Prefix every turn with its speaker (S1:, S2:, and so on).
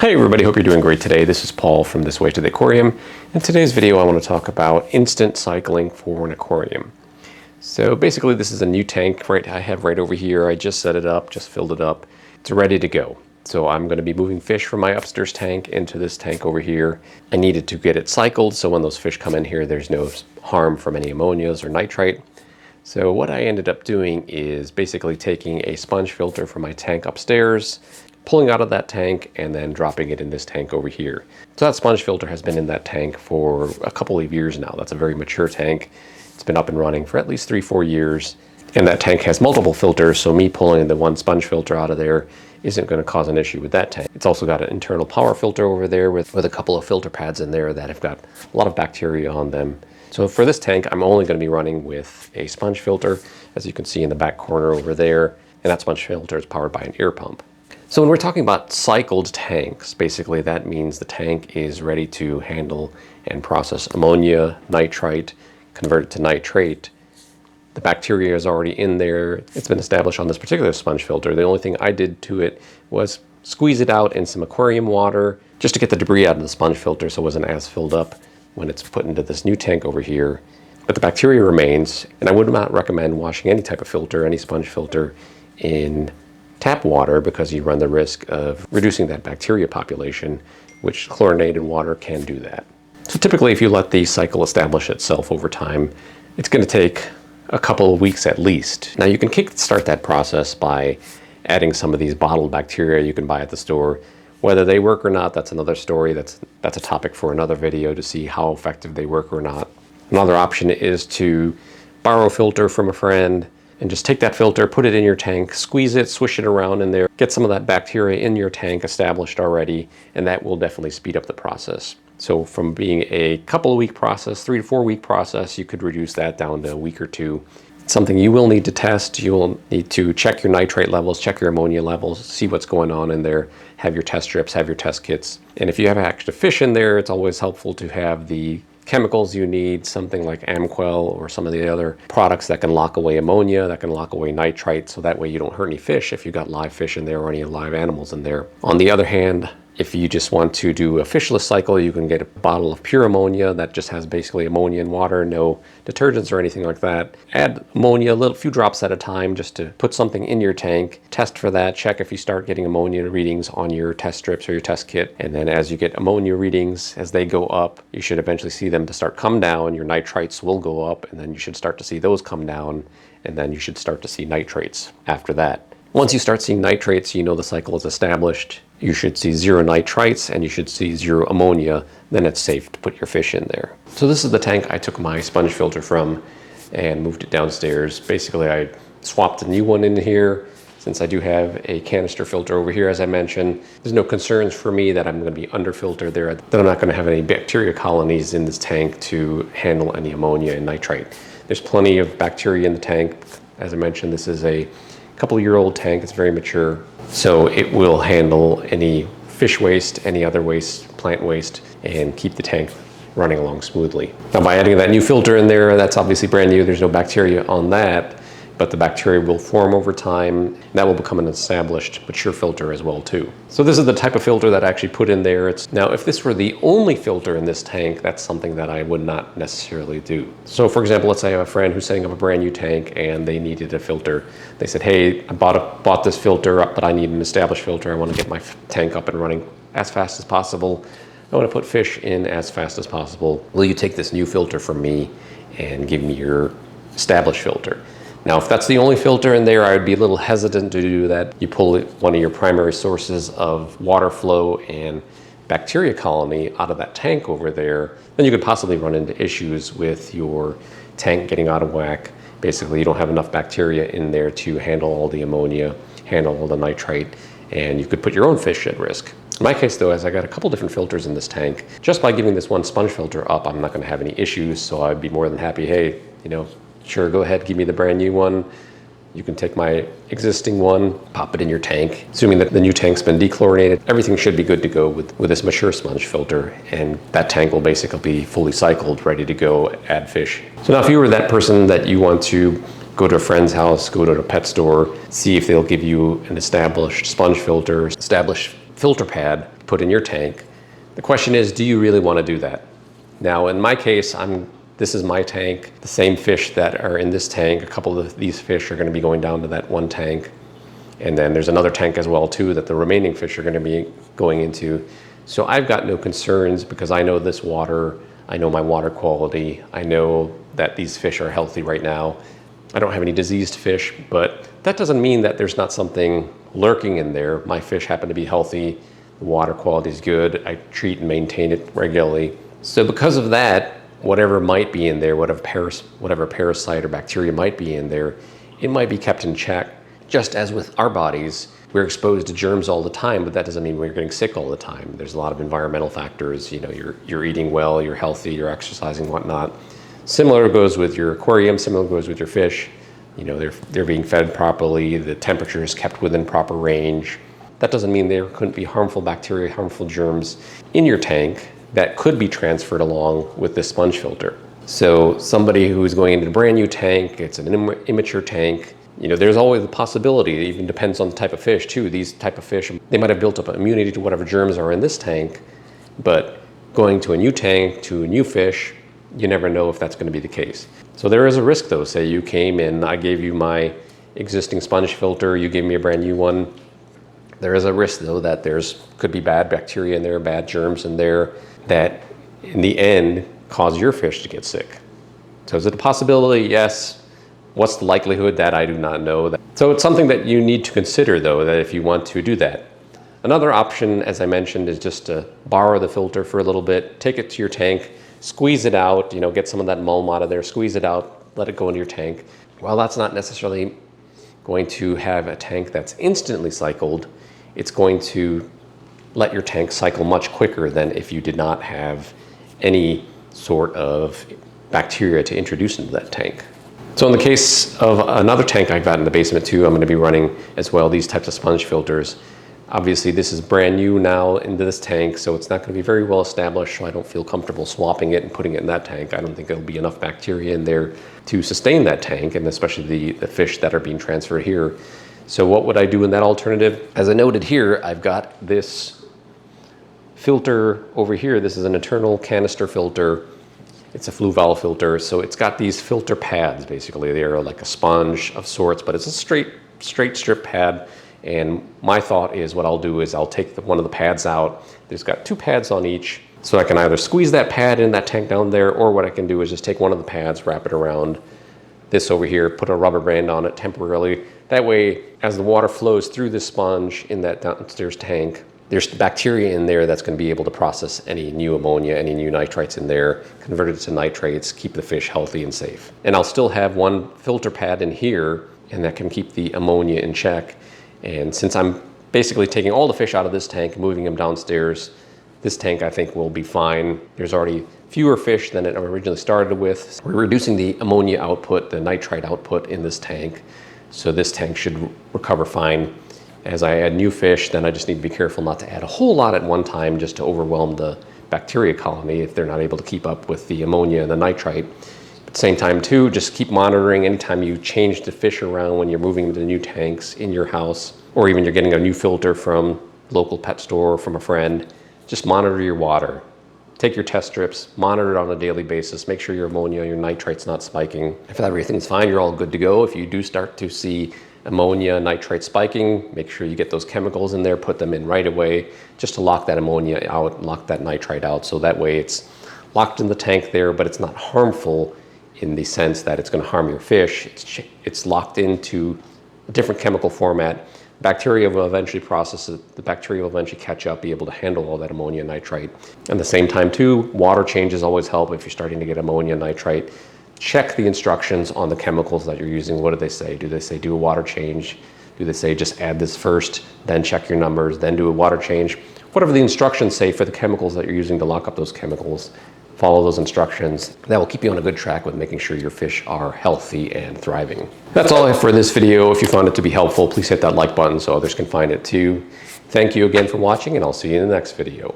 S1: Hey everybody, hope you're doing great today. This is Paul from This Way to the Aquarium. In today's video I want to talk about instant cycling for an aquarium. So basically this is a new tank I have right over here. I just set it up, just filled it up. It's ready to go. So I'm going to be moving fish from my upstairs tank into this tank over here. I needed to get it cycled so when those fish come in here there's no harm from any ammonias or nitrite. So what I ended up doing is basically taking a sponge filter from my tank upstairs, pulling out of that tank and then dropping it in this tank over here. So that sponge filter has been in that tank for a couple of years now. That's a very mature tank. It's been up and running for at least 3-4 years. And that tank has multiple filters, so me pulling the one sponge filter out of there isn't going to cause an issue with that tank. It's also got an internal power filter over there with a couple of filter pads in there that have got a lot of bacteria on them. So for this tank, I'm only going to be running with a sponge filter, as you can see in the back corner over there. And that sponge filter is powered by an air pump. So when we're talking about cycled tanks, basically that means the tank is ready to handle and process ammonia, nitrite, convert it to nitrate. The bacteria is already in there. It's been established on this particular sponge filter. The only thing I did to it was squeeze it out in some aquarium water just to get the debris out of the sponge filter so it wasn't as filled up when it's put into this new tank over here. But the bacteria remains, and I would not recommend washing any type of filter, any sponge filter, in tap water because you run the risk of reducing that bacteria population, which chlorinated water can do that. So typically if you let the cycle establish itself over time, it's going to take a couple of weeks at least. Now you can kickstart that process by adding some of these bottled bacteria you can buy at the store. Whether they work or not, that's another story. That's a topic for another video to see how effective they work or not. Another option is to borrow a filter from a friend and just take that filter, put it in your tank, squeeze it, swish it around in there, get some of that bacteria in your tank established already, and that will definitely speed up the process. So from being a couple of week process, 3 to 4 week process, you could reduce that down to a week or two. It's something you will need to test. You will need to check your nitrate levels, check your ammonia levels, see what's going on in there, have your test strips, have your test kits. And if you have active fish in there, it's always helpful to have the chemicals you need, something like Amquel or some of the other products that can lock away ammonia, that can lock away nitrite, so that way you don't hurt any fish if you've got live fish in there or any live animals in there. On the other hand, if you just want to do a fishless cycle, you can get a bottle of pure ammonia that just has basically ammonia and water, no detergents or anything like that. Add ammonia, a few drops at a time just to put something in your tank. Test for that, check if you start getting ammonia readings on your test strips or your test kit. And then as you get ammonia readings, as they go up, you should eventually see them to start come down. Your nitrites will go up and then you should start to see those come down. And then you should start to see nitrates after that. Once you start seeing nitrates, you know the cycle is established. You should see 0 nitrites and you should see 0 ammonia. Then it's safe to put your fish in there. So this is the tank I took my sponge filter from and moved it downstairs. Basically, I swapped a new one in here since I do have a canister filter over here, as I mentioned. There's no concerns for me that I'm going to be under filtered there, that I'm not going to have any bacteria colonies in this tank to handle any ammonia and nitrite. There's plenty of bacteria in the tank. As I mentioned, this is a couple-year-old tank. It's very mature, so it will handle any fish waste, any other waste, plant waste, and keep the tank running along smoothly. Now by adding that new filter in there, that's obviously brand new, there's no bacteria on that, but the bacteria will form over time. That will become an established mature filter as well too. So this is the type of filter that I actually put in there. Now if this were the only filter in this tank, that's something that I would not necessarily do. So for example, let's say I have a friend who's setting up a brand new tank and they needed a filter. They said, hey, I bought this filter, but I need an established filter. I want to get my tank up and running as fast as possible. I want to put fish in as fast as possible. Will you take this new filter from me and give me your established filter? Now, if that's the only filter in there, I would be a little hesitant to do that. You pull one of your primary sources of water flow and bacteria colony out of that tank over there, then you could possibly run into issues with your tank getting out of whack. Basically, you don't have enough bacteria in there to handle all the ammonia, handle all the nitrite, and you could put your own fish at risk. In my case though, as I got a couple different filters in this tank, just by giving this one sponge filter up, I'm not going to have any issues, so I'd be more than happy, hey, sure, go ahead, give me the brand new one. You can take my existing one, pop it in your tank. Assuming that the new tank's been dechlorinated, everything should be good to go with this mature sponge filter, and that tank will basically be fully cycled, ready to go add fish. So now if you were that person that you want to go to a friend's house, go to a pet store, see if they'll give you an established sponge filter, established filter pad, put in your tank. The question is, do you really want to do that? Now, in my case, this is my tank. The same fish that are in this tank, a couple of these fish are going to be going down to that one tank. And then there's another tank as well too that the remaining fish are going to be going into. So I've got no concerns because I know this water, I know my water quality, I know that these fish are healthy right now. I don't have any diseased fish, but that doesn't mean that there's not something lurking in there. My fish happen to be healthy, the water quality is good, I treat and maintain it regularly. So because of that, whatever might be in there, whatever parasite or bacteria might be in there, it might be kept in check. Just as with our bodies, we're exposed to germs all the time, but that doesn't mean we're getting sick all the time. There's a lot of environmental factors. You know, you're eating well, you're healthy, you're exercising, whatnot. Similar goes with your aquarium, similar goes with your fish. You know, they're being fed properly, the temperature is kept within proper range. That doesn't mean there couldn't be harmful bacteria, harmful germs in your tank that could be transferred along with this sponge filter. So somebody who's going into a brand new tank, it's an immature tank, you know, there's always the possibility, it even depends on the type of fish too. These type of fish, they might have built up immunity to whatever germs are in this tank, but going to a new tank, to a new fish, you never know if that's going to be the case. So there is a risk though. Say you came in, I gave you my existing sponge filter, you gave me a brand new one. There is a risk though that could be bad bacteria in there, bad germs in there that in the end cause your fish to get sick. So is it a possibility? Yes. What's the likelihood? That I do not know. So it's something that you need to consider though, that if you want to do that. Another option, as I mentioned, is just to borrow the filter for a little bit, take it to your tank, squeeze it out, you know, get some of that mulm out of there, squeeze it out, let it go into your tank. Well, that's not necessarily going to have a tank that's instantly cycled. It's going to let your tank cycle much quicker than if you did not have any sort of bacteria to introduce into that tank. So in the case of another tank I've got in the basement too, I'm going to be running as well these types of sponge filters. Obviously this is brand new now into this tank, so it's not going to be very well established, so I don't feel comfortable swapping it and putting it in that tank. I don't think there'll be enough bacteria in there to sustain that tank, and especially the fish that are being transferred here. So what would I do in that alternative? As I noted here, I've got this filter over here. This is an internal canister filter. It's a flue valve filter, so it's got these filter pads, basically. They're like a sponge of sorts, but it's a straight strip pad. And my thought is what I'll do is I'll take one of the pads out. There's got two pads on each, so I can either squeeze that pad in that tank down there, or what I can do is just take one of the pads, wrap it around this over here, put a rubber band on it temporarily. That way, as the water flows through this sponge in that downstairs tank, there's bacteria in there that's going to be able to process any new ammonia, any new nitrites in there, convert it to nitrates, keep the fish healthy and safe. And I'll still have one filter pad in here, and that can keep the ammonia in check. And since I'm basically taking all the fish out of this tank, moving them downstairs, this tank I think will be fine. There's already fewer fish than it originally started with. We're reducing the ammonia output, the nitrite output in this tank. So this tank should recover fine. As I add new fish, then I just need to be careful not to add a whole lot at one time just to overwhelm the bacteria colony if they're not able to keep up with the ammonia and the nitrite. At the same time too, just keep monitoring anytime you change the fish around when you're moving them to new tanks in your house, or even you're getting a new filter from local pet store or from a friend. Just monitor your water. Take your test strips, monitor it on a daily basis, make sure your ammonia, your nitrite's not spiking. If everything's fine, you're all good to go. If you do start to see ammonia, nitrite spiking, make sure you get those chemicals in there, put them in right away, just to lock that ammonia out, lock that nitrite out, so that way it's locked in the tank there, but it's not harmful in the sense that it's going to harm your fish. It's locked into a different chemical format. Bacteria will eventually process it. The bacteria will eventually catch up, be able to handle all that ammonia and nitrite. At the same time too, water changes always help if you're starting to get ammonia and nitrite. Check the instructions on the chemicals that you're using. What do they say? Do they say do a water change? Do they say just add this first, then check your numbers, then do a water change? Whatever the instructions say for the chemicals that you're using to lock up those chemicals, follow those instructions. That will keep you on a good track with making sure your fish are healthy and thriving. That's all I have for this video. If you found it to be helpful, please hit that like button so others can find it too. Thank you again for watching, and I'll see you in the next video.